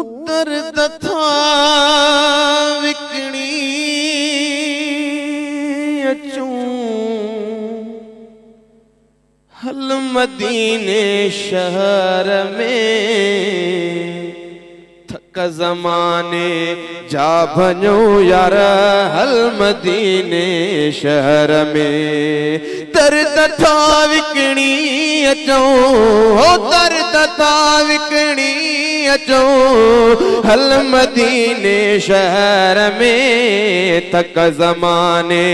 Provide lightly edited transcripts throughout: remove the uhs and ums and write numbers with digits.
दर्द था विकणी अचूं हल मदीने शहर में थक ज़माने जा भञो यार हल मदीने शहर में दर्द था विकणी अचूं हो दर्द था विकणी अचूं हल मदीने शहर में थक ज़माने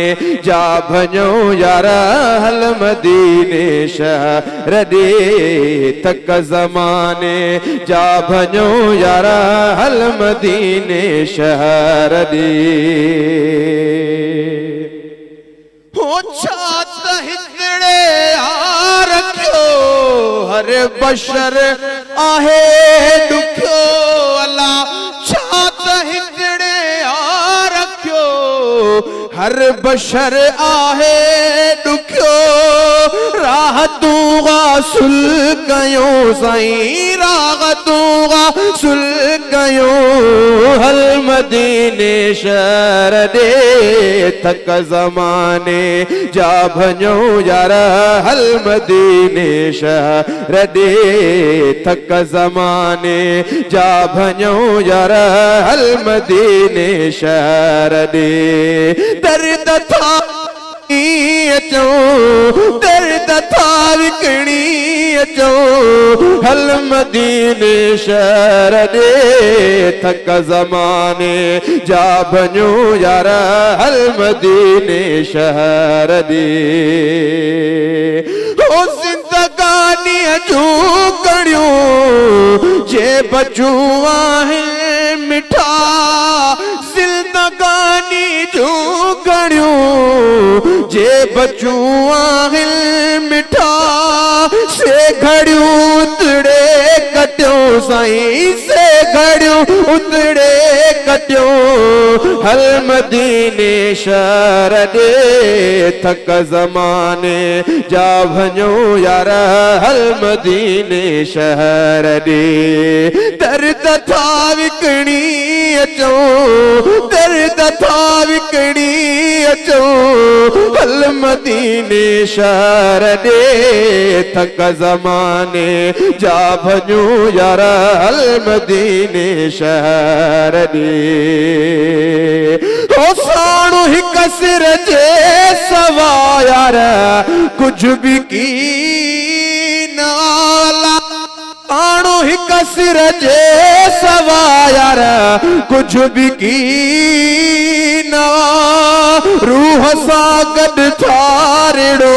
जा भञो यार हल मदीने शहर दे थक ज़माने जा भञो यार हल मदीने शहर दे हो छात हिजड़े आ रखियो हर बशर आहे दुखियो अल्लाह छात हिजड़े आ रखियो हर बशर आहे दुखियो राह तू गासुल कयो साईं राह तू गासुल कयो हल मदीने शहर दे थक ज़माने जा भञो यार हल मदीने शहर दे थक ज़माने जा भञो यार हल मदीने शहर दे दर्द था अचूं दर्द था विकणी अचूं हल मदीने शहर दे थक ज़माने जा भञो यार हल मदीने शहर दे हो ज़िंदगानी जूं कड़ियूं जे बचूं आहिनि मिठा ज़िंदगानी जूं कड़ियूं जे बचूं आहिनि मिठा से घड़ियूं उतड़े कटियो साईं से घड़ियूं उतड़े कटियो हल मदीने शहर दे थक ज़माने जा भञो यार हल मदीने शहर दे दर्द था विकणी अचूं दर्द था विकणी अचूं हल मदीने शहर दे थक ज़माने जा भञो यार हल मदीने शहर दे हो साणु हिक सिर जे सवा यार कुछ भी की नाला साणु हिक सिर जे सवा यार कुछ भी की ना रूह सां गॾु थारिड़ो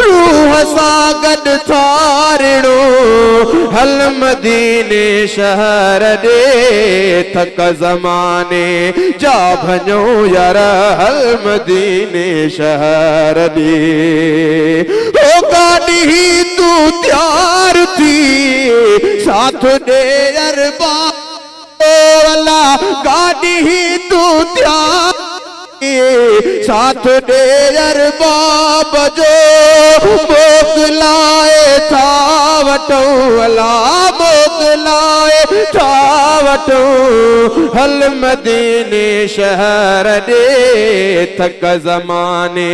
रूह सां गॾु थारिड़ो हल मदीने शहर दे थक ज़माने जा भञो यार हल मदीने शहर दे ओ गाड़ी तू तैयार थी साथ दे अरबा अल्लाह गाड़ी तू तैयार साथ दे अरबाब जो मोकलाए था वटो अल्लाह मोकलाए था वटो हल मदीने शहर दे थक ज़माने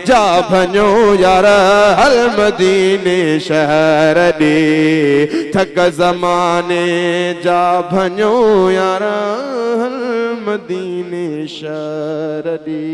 जा भञो यार हल मदीने शहर दे थक ज़माने जा भञो यार हल मदीने शहर दे।